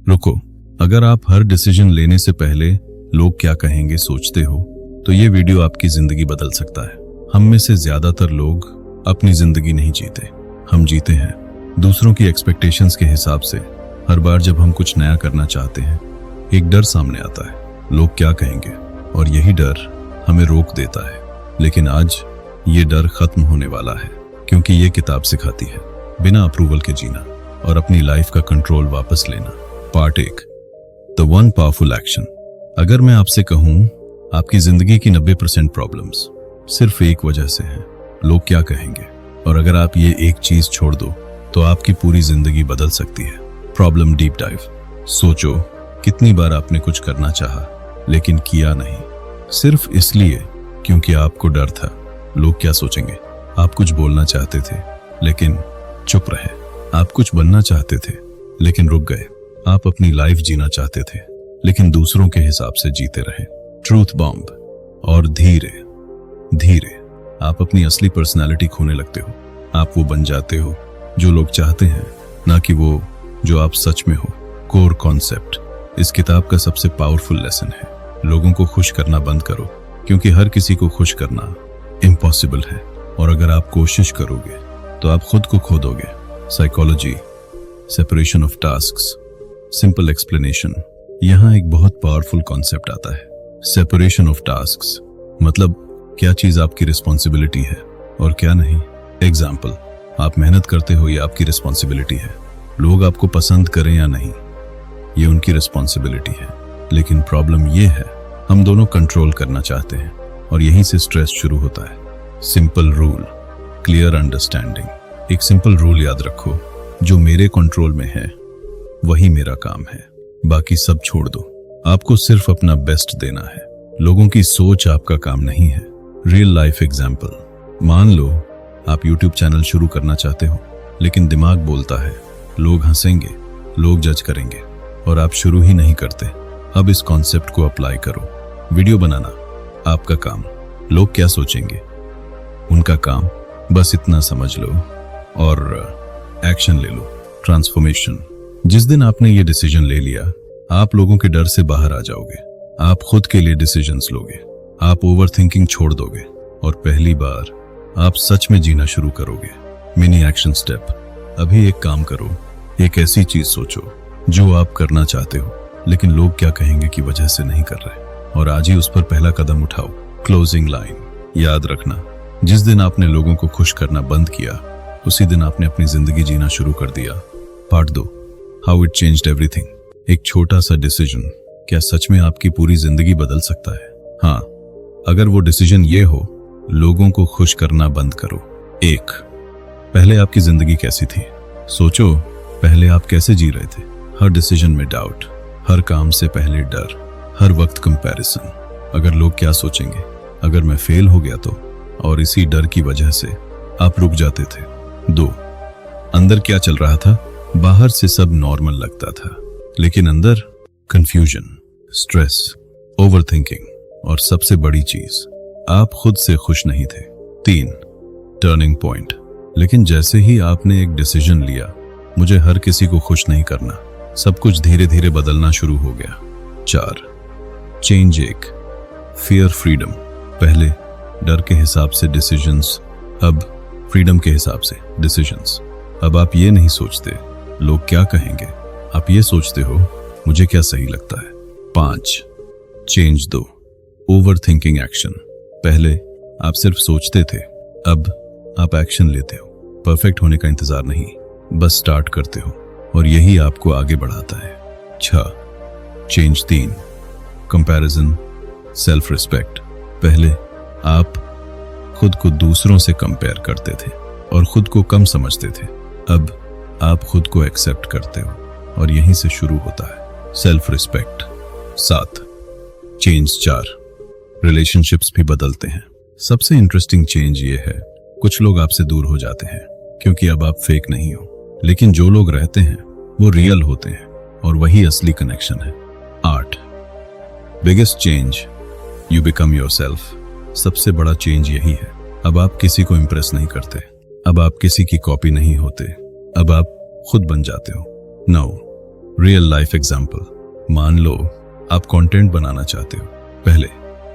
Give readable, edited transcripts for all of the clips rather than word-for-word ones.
रुको, अगर आप हर डिसीजन लेने से पहले लोग क्या कहेंगे सोचते हो तो ये वीडियो आपकी जिंदगी बदल सकता है। हम में से ज्यादातर लोग अपनी जिंदगी नहीं जीते, हम जीते हैं दूसरों की एक्सपेक्टेशंस के हिसाब से। हर बार जब हम कुछ नया करना चाहते हैं एक डर सामने आता है, लोग क्या कहेंगे, और यही डर हमें रोक देता है। लेकिन आज ये डर खत्म होने वाला है, क्योंकि ये किताब सिखाती है बिना अप्रूवल के जीना और अपनी लाइफ का कंट्रोल वापस लेना। Part 1, the one powerful action. अगर मैं आपसे कहूं आपकी जिंदगी की 90% प्रॉब्लम्स सिर्फ एक वजह से हैं, लोग क्या कहेंगे, और अगर आप ये एक चीज छोड़ दो तो आपकी पूरी जिंदगी बदल सकती है। Problem deep dive. सोचो कितनी बार आपने कुछ करना चाहा लेकिन किया नहीं, सिर्फ इसलिए क्योंकि आपको डर था लोग क्या सोचेंगे। आप कुछ बोलना चाहते थे लेकिन चुप रहे, आप कुछ बनना चाहते थे लेकिन रुक गए, आप अपनी लाइफ जीना चाहते थे लेकिन दूसरों के हिसाब से जीते रहे। Truth bomb. और धीरे धीरे आप अपनी असली पर्सनालिटी खोने लगते हो। आप वो बन जाते हो जो लोग चाहते हैं, ना कि वो जो आप सच में हो। Core concept. इस किताब का सबसे पावरफुल लेसन है, लोगों को खुश करना बंद करो, क्योंकि हर किसी को खुश करना इम्पॉसिबल है, और अगर आप कोशिश करोगे तो आप खुद को खो दोगे। Psychology. Separation of tasks. Simple explanation. यहाँ एक बहुत पावरफुल कॉन्सेप्ट आता है, सेपरेशन ऑफ टास्क्स। मतलब क्या चीज आपकी रिस्पॉन्सिबिलिटी है और क्या नहीं। एग्जाम्पल, आप मेहनत करते हो, ये आपकी रिस्पॉन्सिबिलिटी है। लोग आपको पसंद करें या नहीं, ये उनकी रिस्पॉन्सिबिलिटी है। लेकिन प्रॉब्लम ये है हम दोनों कंट्रोल करना चाहते हैं, और यहीं से स्ट्रेस शुरू होता है। Simple rule, clear understanding. एक सिंपल रूल याद रखो, जो मेरे कंट्रोल में है वही मेरा काम है, बाकी सब छोड़ दो। आपको सिर्फ अपना बेस्ट देना है, लोगों की सोच आपका काम नहीं है। Real life example. मान लो आप यूट्यूब चैनल शुरू करना चाहते हो, लेकिन दिमाग बोलता है लोग हंसेंगे, लोग जज करेंगे, और आप शुरू ही नहीं करते। अब इस कॉन्सेप्ट को अप्लाई करो। वीडियो बनाना आपका काम, लोग क्या सोचेंगे उनका काम। बस इतना समझ लो और एक्शन ले लो। ट्रांसफॉर्मेशन। जिस दिन आपने ये डिसीजन ले लिया, आप लोगों के डर से बाहर आ जाओगे, आप खुद के लिए डिसीजंस लोगे, आप ओवरथिंकिंग छोड़ दोगे, और पहली बार आप सच में जीना शुरू करोगे। Mini action step. अभी एक काम करो, एक ऐसी चीज सोचो जो आप करना चाहते हो लेकिन लोग क्या कहेंगे की वजह से नहीं कर रहे, और आज ही उस पर पहला कदम उठाओ। Closing line. याद रखना, जिस दिन आपने लोगों को खुश करना बंद किया उसी दिन आपने अपनी जिंदगी जीना शुरू कर दिया। Part 2, how it changed everything. एक छोटा सा डिसीजन क्या सच में आपकी पूरी जिंदगी बदल सकता है? हाँ, अगर वो डिसीजन ये हो, लोगों को खुश करना बंद करो। 1, पहले आपकी जिंदगी कैसी थी? सोचो पहले आप कैसे जी रहे थे। हर डिसीजन में डाउट, हर काम से पहले डर, हर वक्त कंपैरिजन। अगर लोग क्या सोचेंगे, अगर मैं फेल हो गया तो, और इसी डर की वजह से आप रुक जाते थे। 2, अंदर क्या चल रहा था? बाहर से सब नॉर्मल लगता था, लेकिन अंदर कंफ्यूजन, स्ट्रेस, ओवरथिंकिंग, और सबसे बड़ी चीज, आप खुद से खुश नहीं थे। 3, टर्निंग पॉइंट। लेकिन जैसे ही आपने एक डिसीजन लिया, मुझे हर किसी को खुश नहीं करना, सब कुछ धीरे धीरे बदलना शुरू हो गया। 4, चेंज। 1, fear freedom. पहले डर के हिसाब से डिसीजंस, अब फ्रीडम के हिसाब से डिसीजंस। अब आप ये नहीं सोचते लोग क्या कहेंगे, आप ये सोचते हो मुझे क्या सही लगता है। 5, चेंज 2, ओवर थिंकिंग एक्शन। पहले आप सिर्फ सोचते थे, अब आप एक्शन लेते हो। परफेक्ट होने का इंतजार नहीं, बस स्टार्ट करते हो, और यही आपको आगे बढ़ाता है। 6, चेंज 3, कंपैरिजन, सेल्फ रिस्पेक्ट। पहले आप खुद को दूसरों से कंपेयर करते थे और खुद को कम समझते थे, अब आप खुद को एक्सेप्ट करते हो, और यहीं से शुरू होता है सेल्फ रिस्पेक्ट। 7, चेंज 4, रिलेशनशिप्स भी बदलते हैं। सबसे इंटरेस्टिंग चेंज ये है, कुछ लोग आपसे दूर हो जाते हैं क्योंकि अब आप फेक नहीं हो, लेकिन जो लोग रहते हैं वो रियल होते हैं, और वही असली कनेक्शन है। 8, biggest change, you become yourself. सबसे बड़ा चेंज यही है, अब आप किसी को इंप्रेस नहीं करते, अब आप किसी की कॉपी नहीं होते, अब आप खुद बन जाते हो। 9, रियल लाइफ एग्जाम्पल। मान लो आप कंटेंट बनाना चाहते हो। पहले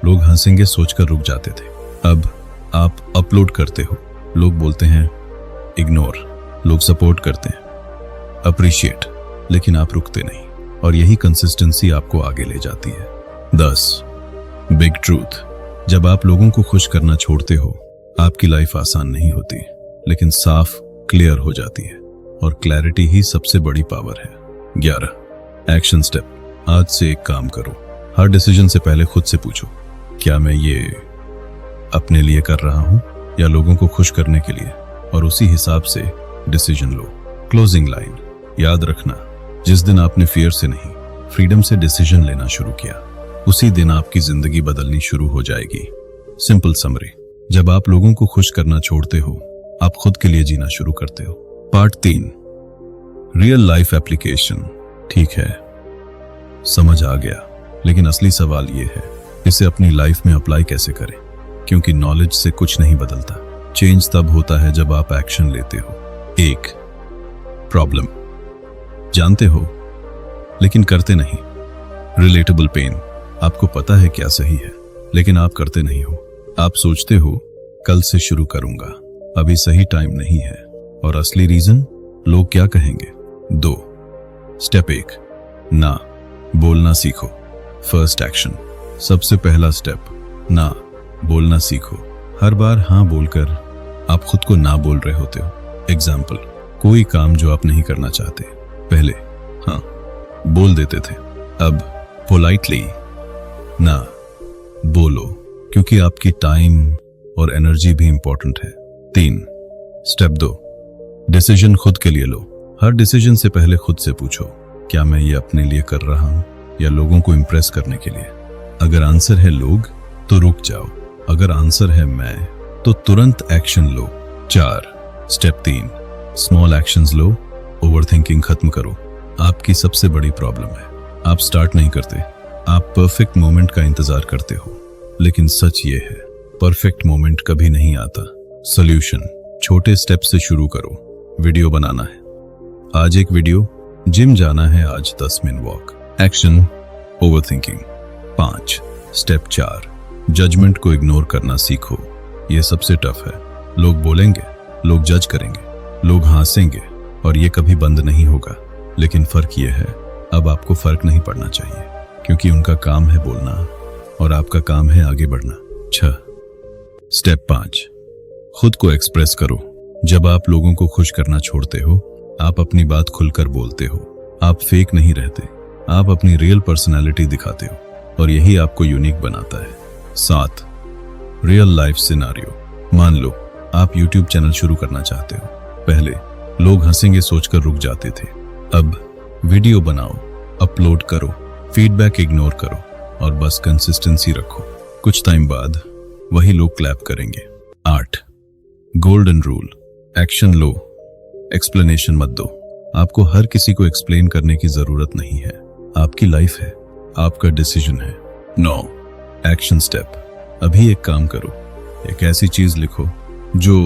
लोग हंसेंगे सोचकर रुक जाते थे। अब आप अपलोड करते हो, लोग बोलते हैं इग्नोर, लोग सपोर्ट करते हैं अप्रिशिएट, लेकिन आप रुकते नहीं। और यही कंसिस्टेंसी आपको आगे ले जाती है। 10 बिग ट्रूथ। जब आप लोगों को खुश करना छोड़ते हो, आपकी लाइफ आसान नहीं होती, लेकिन साफ क्लियर हो जाती है। और क्लैरिटी ही सबसे बड़ी पावर है। 11 एक्शन स्टेप। आज से एक काम करो, हर डिसीजन से पहले खुद से पूछो, क्या मैं ये अपने लिए कर रहा हूं या लोगों को खुश करने के लिए? और उसी हिसाब से डिसीजन लो। क्लोजिंग लाइन याद रखना, जिस दिन आपने फियर से नहीं फ्रीडम से डिसीजन लेना शुरू किया, उसी दिन आपकी जिंदगी बदलनी शुरू हो जाएगी। सिंपल समरी, जब आप लोगों को खुश करना छोड़ते हो, आप खुद के लिए जीना शुरू करते हो। Part 3 real life application. ठीक है, समझ आ गया, लेकिन असली सवाल यह है, इसे अपनी लाइफ में अप्लाई कैसे करें? क्योंकि नॉलेज से कुछ नहीं बदलता, चेंज तब होता है जब आप एक्शन लेते हो। 1 प्रॉब्लम जानते हो लेकिन करते नहीं। रिलेटेबल पेन, आपको पता है क्या सही है, लेकिन आप करते नहीं हो। आप सोचते हो कल से शुरू करूंगा, अभी सही टाइम नहीं है। और असली रीजन, लोग क्या कहेंगे। 2 स्टेप 1 ना बोलना सीखो। फर्स्ट एक्शन, सबसे पहला स्टेप, ना बोलना सीखो। हर बार हाँ बोलकर आप खुद को ना बोल रहे होते हो। एग्जाम्पल, कोई काम जो आप नहीं करना चाहते, पहले हाँ बोल देते थे, अब पोलाइटली ना बोलो, क्योंकि आपकी टाइम और एनर्जी भी इंपॉर्टेंट है। 3 स्टेप 2 डिसीजन खुद के लिए लो। हर डिसीजन से पहले खुद से पूछो, क्या मैं ये अपने लिए कर रहा हूं या लोगों को इंप्रेस करने के लिए? अगर आंसर है लोग, तो रुक जाओ। अगर आंसर है मैं, तो तुरंत एक्शन लो। 4 स्टेप 3 स्मॉल एक्शंस लो, ओवरथिंकिंग खत्म करो। आपकी सबसे बड़ी प्रॉब्लम है, आप स्टार्ट नहीं करते, आप परफेक्ट मोमेंट का इंतजार करते हो। लेकिन सच ये है, परफेक्ट मोमेंट कभी नहीं आता। सॉल्यूशन, छोटे स्टेप से शुरू करो। वीडियो बनाना है, आज एक वीडियो। जिम जाना है, आज 10 minute walk. Action overthinking. 5 step 4 judgment को इग्नोर करना सीखो। ये सबसे टफ है। लोग बोलेंगे, लोग जज करेंगे, लोग हंसेंगे, और ये कभी बंद नहीं होगा। लेकिन फर्क ये है, अब आपको फर्क नहीं पड़ना चाहिए, क्योंकि उनका काम है बोलना और आपका काम है आगे बढ़ना। 6 स्टेप 5 खुद को एक्सप्रेस करो। जब आप लोगों को खुश करना छोड़ते हो, आप अपनी बात खुलकर बोलते हो। आप फेक नहीं रहते, आप अपनी रियल पर्सनालिटी दिखाते हो, और यही आपको यूनिक बनाता है। 7 रियल लाइफ सिनेरियो। मान लो आप YouTube चैनल शुरू करना चाहते हो। पहले लोग हंसेंगे सोचकर रुक जाते थे, अब वीडियो बनाओ, अपलोड करो, फीडबैक इग्नोर करो, और बस कंसिस्टेंसी रखो। कुछ टाइम बाद वही लोग क्लैप करेंगे। 8 गोल्डन रूल। एक्शन लो, एक्सप्लेनेशन मत दो। आपको हर किसी को एक्सप्लेन करने की जरूरत नहीं है। आपकी लाइफ है, आपका डिसीजन है। 9 एक्शन स्टेप। अभी एक काम करो, एक ऐसी चीज लिखो जो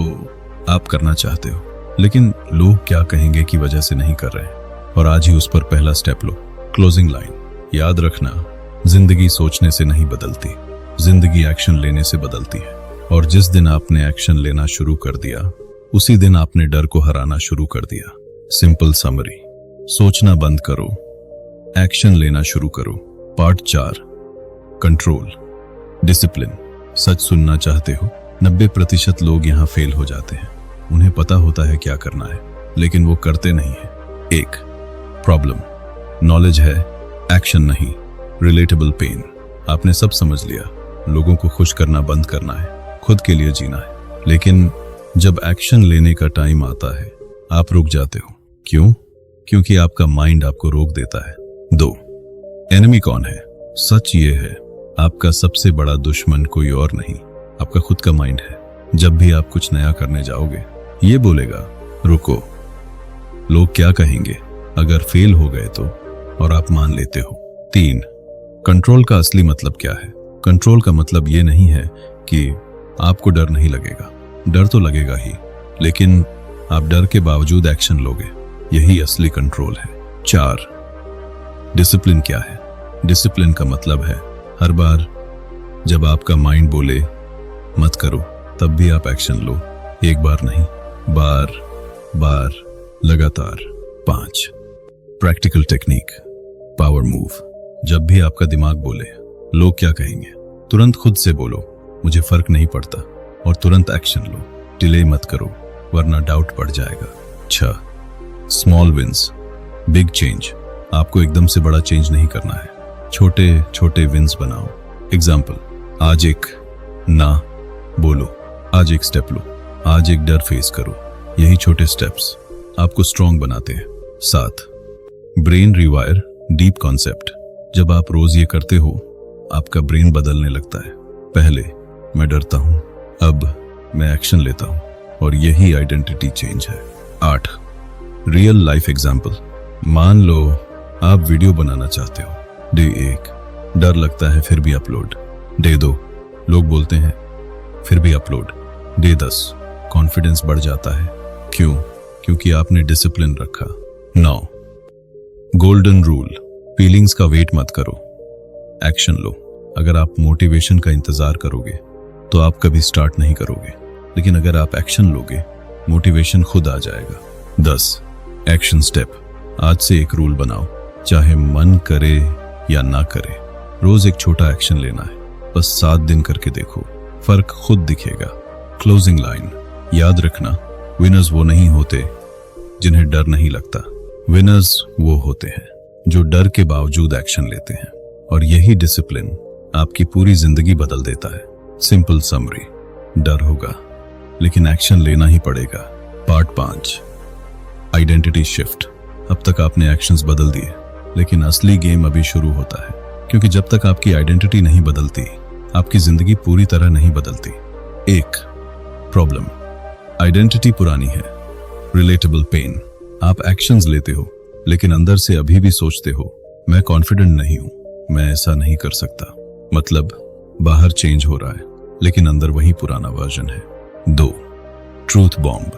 आप करना चाहते हो, लेकिन लोग क्या कहेंगे की वजह से नहीं कर रहे, और आज ही उस पर पहला स्टेप लो। क्लोजिंग लाइन, याद रखना, जिंदगी सोचने से नहीं बदलती, जिंदगी एक्शन लेने से बदलती है। और जिस दिन आपने एक्शन लेना शुरू कर दिया, उसी दिन आपने डर को हराना शुरू कर दिया। सिंपल समरी, सोचना बंद करो, एक्शन लेना शुरू करो। Part 4 control discipline. सच सुनना चाहते हो? 90% लोग यहाँ फेल हो जाते हैं। उन्हें पता होता है क्या करना है, लेकिन वो करते नहीं है। 1 प्रॉब्लम, नॉलेज है, एक्शन नहीं। रिलेटेबल पेन, आपने सब समझ लिया, लोगों को खुश करना बंद करना है, खुद के लिए जीना है, लेकिन जब एक्शन लेने का टाइम आता है, आप रुक जाते हो। क्यों? क्योंकि आपका माइंड आपको रोक देता है। 2 एनिमी कौन है? सच ये है, आपका सबसे बड़ा दुश्मन कोई और नहीं, आपका खुद का माइंड है। जब भी आप कुछ नया करने जाओगे, ये बोलेगा रुको, लोग क्या कहेंगे, अगर फेल हो गए तो, और आप मान लेते हो। 3 कंट्रोल का असली मतलब क्या है? कंट्रोल का मतलब ये नहीं है कि आपको डर नहीं लगेगा, डर तो लगेगा ही, लेकिन आप डर के बावजूद एक्शन लोगे, यही असली कंट्रोल है। 4 डिसिप्लिन क्या है? डिसिप्लिन का मतलब है हर बार जब आपका माइंड बोले मत करो, तब भी आप एक्शन लो। एक बार नहीं, बार बार लगातार। 5 प्रैक्टिकल टेक्निक, पावर मूव। जब भी आपका दिमाग बोले लोग क्या कहेंगे, तुरंत खुद से बोलो मुझे फर्क नहीं पड़ता, और तुरंत एक्शन लो। डिले मत करो वरना डाउट बढ़ जाएगा। 6 स्मॉल विंस, बिग चेंज। आपको एकदम से बड़ा चेंज नहीं करना है, छोटे छोटे विंस बनाओ। एग्जाम्पल, आज एक ना बोलो, आज एक स्टेप लो, आज एक डर फेस करो। यही छोटे स्टेप्स आपको स्ट्रॉन्ग बनाते हैं। 7 ब्रेन रिवायर, डीप कॉन्सेप्ट। जब आप रोज ये करते हो आपका ब्रेन बदलने लगता है। पहले मैं डरता हूं, अब मैं एक्शन लेता हूं, और यही आइडेंटिटी चेंज है। 8 रियल लाइफ एग्जाम्पल। मान लो आप वीडियो बनाना चाहते हो। डे 1 डर लगता है फिर भी अपलोड। डे 2 लोग बोलते हैं फिर भी अपलोड। डे 10 कॉन्फिडेंस बढ़ जाता है। क्यों? क्योंकि आपने डिसिप्लिन रखा। 9 गोल्डन रूल, फीलिंग्स का वेट मत करो, एक्शन लो। अगर आप मोटिवेशन का इंतजार करोगे तो आप कभी स्टार्ट नहीं करोगे, लेकिन अगर आप एक्शन लोगे मोटिवेशन खुद आ जाएगा। 10 एक्शन स्टेप। आज से एक रूल बनाओ, चाहे मन करे या ना करे, रोज एक छोटा एक्शन लेना है। बस 7 दिन करके देखो, फर्क खुद दिखेगा। क्लोजिंग लाइन, याद रखना, विनर्स वो नहीं होते जिन्हें डर नहीं लगता, विनर्स वो होते हैं जो डर के बावजूद एक्शन लेते हैं। और यही डिसिप्लिन आपकी पूरी जिंदगी बदल देता है। सिंपल समरी, डर होगा लेकिन एक्शन लेना ही पड़ेगा। Part 5 identity shift. अब तक आपने एक्शंस बदल दिए, लेकिन असली गेम अभी शुरू होता है, क्योंकि जब तक आपकी आइडेंटिटी नहीं बदलती आपकी जिंदगी पूरी तरह नहीं बदलती। 1 प्रॉब्लम, आइडेंटिटी पुरानी है। रिलेटेबल पेन, आप एक्शंस लेते हो लेकिन अंदर से अभी भी सोचते हो मैं कॉन्फिडेंट नहीं हूं, मैं ऐसा नहीं कर सकता। मतलब बाहर चेंज हो रहा है लेकिन अंदर वही पुराना वर्जन है। 2 ट्रूथ बॉम्ब,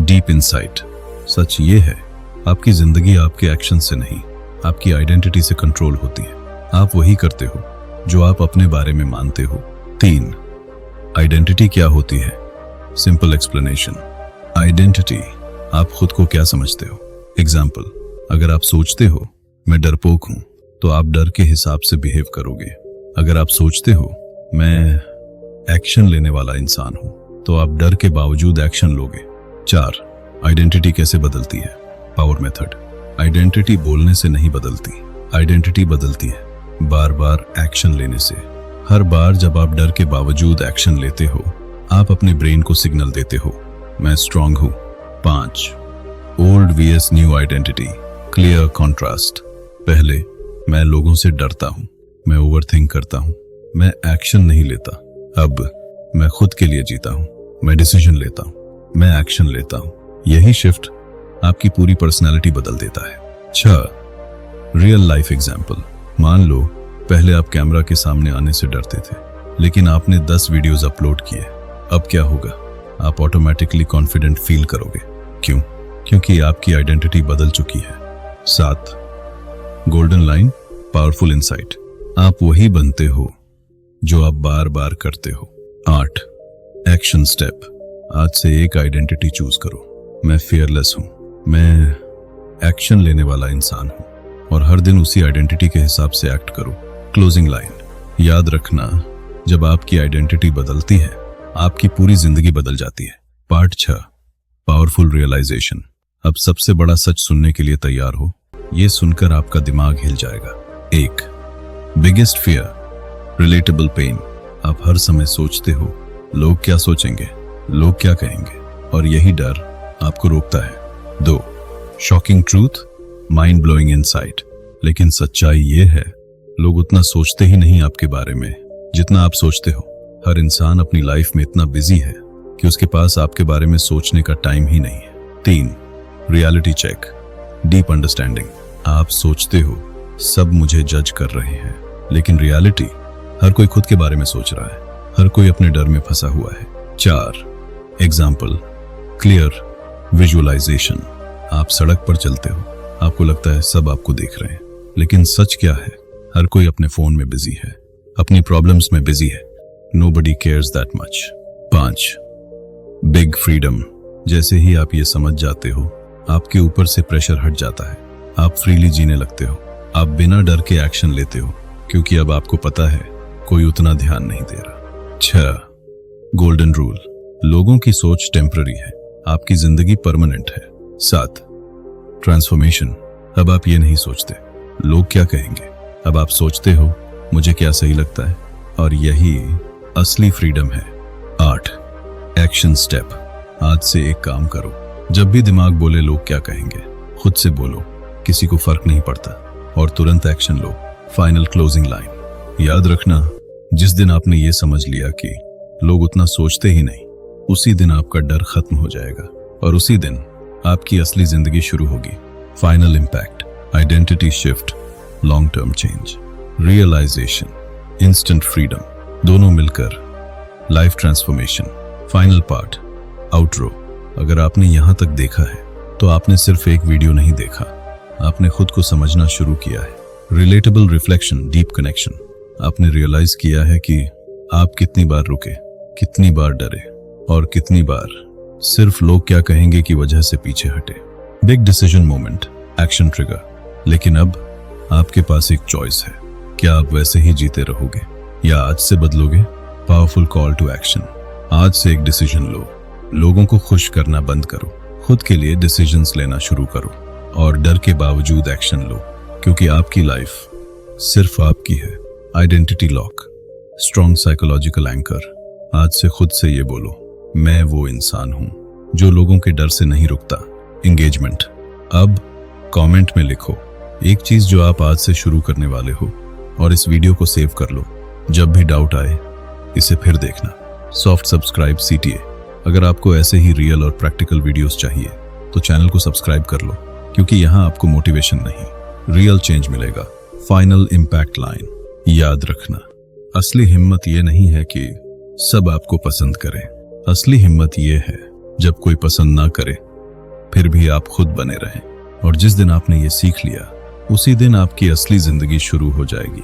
डीप इनसाइट। सच ये है आपकी जिंदगी आपके एक्शन से नहीं, आपकी आइडेंटिटी से कंट्रोल होती है। आप वही करते हो जो आप अपने बारे में मानते हो। 3 आइडेंटिटी क्या होती है? सिंपल एक्सप्लेनेशन, आइडेंटिटी आप खुद को क्या समझते हो। एग्जाम्पल, अगर आप सोचते हो मैं डरपोक हूं तो आप डर के हिसाब से बिहेव करोगे। अगर आप सोचते हो मैं एक्शन लेने वाला इंसान हूं तो आप डर के बावजूद एक्शन लोगे। 4 आइडेंटिटी कैसे बदलती है? Power method. आइडेंटिटी बोलने से नहीं बदलती, आइडेंटिटी बदलती है बार बार एक्शन लेने से। हर बार जब आप डर के बावजूद एक्शन लेते हो आप अपने ब्रेन को सिग्नल देते हो मैं स्ट्रांग हूं। 5 old vs new identity, clear contrast. पहले मैं लोगों से डरता हूं, मैं ओवरथिंक करता हूं, मैं एक्शन नहीं लेता। अब मैं खुद के लिए जीता हूं, मैं डिसीजन लेता हूं, मैं एक्शन लेता हूं। यही शिफ्ट आपकी पूरी पर्सनालिटी बदल देता है। 6 रियल लाइफ एग्जाम्पल। मान लो पहले आप कैमरा के सामने आने से डरते थे, लेकिन आपने 10 वीडियोस अपलोड किए। अब क्या होगा? आप ऑटोमेटिकली कॉन्फिडेंट फील करोगे। क्यों? क्योंकि आपकी आइडेंटिटी बदल चुकी है। 7 गोल्डन लाइन, पावरफुल इनसाइट। आप वही बनते हो जो आप बार बार करते हो। 8 एक्शन स्टेप। आज से एक आइडेंटिटी चूज करो, मैं फियरलेस हूं, मैं एक्शन लेने वाला इंसान हूं, और हर दिन उसी आइडेंटिटी के हिसाब से एक्ट करो। क्लोजिंग लाइन, याद रखना, जब आपकी आइडेंटिटी बदलती है आपकी पूरी जिंदगी बदल जाती है। Part 6 powerful realization. अब सबसे बड़ा सच सुनने के लिए तैयार हो, ये सुनकर आपका दिमाग हिल जाएगा। 1 बिगेस्ट फियर, रिलेटेबल पेन। आप हर समय सोचते हो लोग क्या सोचेंगे, लोग क्या कहेंगे, और यही डर आपको रोकता है। 2 shocking truth, mind blowing insight. लेकिन सच्चाई ये है लोग उतना सोचते ही नहीं आपके बारे में जितना आप सोचते हो। हर इंसान अपनी लाइफ में इतना बिजी है कि उसके पास आपके बारे में सोचने का टाइम ही नहीं है। 3 रियलिटी चेक, डीप अंडरस्टैंडिंग। आप सोचते हो सब मुझे जज कर रहे हैं, लेकिन रियलिटी हर कोई खुद के बारे में सोच रहा है, हर कोई अपने डर में फंसा हुआ है। 4 एग्जाम्पल, क्लियर विजुअलाइजेशन। आप सड़क पर चलते हो, आपको लगता है सब आपको देख रहे हैं, लेकिन सच क्या है? हर कोई अपने फोन में बिजी है, अपनी प्रॉब्लम्स में बिजी है। Nobody cares that much। 5 big freedom. जैसे ही आप ये समझ जाते हो, आपके ऊपर से प्रेशर हट जाता है। आप फ्रीली जीने लगते हो। आप बिना डर के एक्शन लेते हो, क्योंकि अब आपको पता है कोई उतना ध्यान नहीं दे रहा। 6 गोल्डन रूल। लोगों की सोच टेम्पररी है, आपकी जिंदगी परमानेंट है। 7 ट्रांसफॉर्मेशन। अब आप ये नहीं सोचते लोग क्या कहेंगे, अब आप सोचते हो मुझे क्या सही लगता है, और यही असली फ्रीडम है। 8 एक्शन स्टेप। आज से एक काम करो, जब भी दिमाग बोले लोग क्या कहेंगे, खुद से बोलो किसी को फर्क नहीं पड़ता, और तुरंत एक्शन लो। Final closing line. याद रखना, जिस दिन आपने ये समझ लिया कि लोग उतना सोचते ही नहीं, उसी दिन आपका डर खत्म हो जाएगा, और उसी दिन आपकी असली जिंदगी शुरू होगी। Final impact, identity shift, long term change, realization, instant freedom, दोनों मिलकर life transformation. Final part, outro. अगर आपने यहां तक देखा है तो आपने सिर्फ एक वीडियो नहीं देखा, आपने खुद को समझना शुरू किया है। Relatable reflection, deep connection. आपने रियलाइज किया है कि आप कितनी बार रुके, कितनी बार डरे, और कितनी बार सिर्फ लोग क्या कहेंगे की वजह से पीछे हटे। Big decision moment, action trigger. लेकिन अब आपके पास एक चॉइस है, क्या आप वैसे ही जीते रहोगे या आज से बदलोगे? Powerful call to action. आज से एक डिसीजन लो, लोगों को खुश करना बंद करो, खुद के लिए डिसीजंस लेना शुरू करो, और डर के बावजूद एक्शन लो, क्योंकि आपकी लाइफ सिर्फ आपकी है। Identity lock, strong psychological anchor. आज से खुद से ये बोलो, मैं वो इंसान हूं जो लोगों के डर से नहीं रुकता। एंगेजमेंट। अब कमेंट में लिखो एक चीज जो आप आज से शुरू करने वाले हो, और इस वीडियो को सेव कर लो। जब भी डाउट आए इसे फिर देखना। Soft subscribe CTA। अगर आपको ऐसे ही रियल और प्रैक्टिकल वीडियोस चाहिए तो चैनल को सब्सक्राइब कर लो, क्योंकि यहाँ आपको मोटिवेशन नहीं, रियल चेंज मिलेगा। फाइनल इंपैक्ट लाइन, याद रखना, असली हिम्मत ये नहीं है कि सब आपको पसंद करें, असली हिम्मत ये है जब कोई पसंद ना करे फिर भी आप खुद बने रहें। और जिस दिन आपने ये सीख लिया, उसी दिन आपकी असली जिंदगी शुरू हो जाएगी।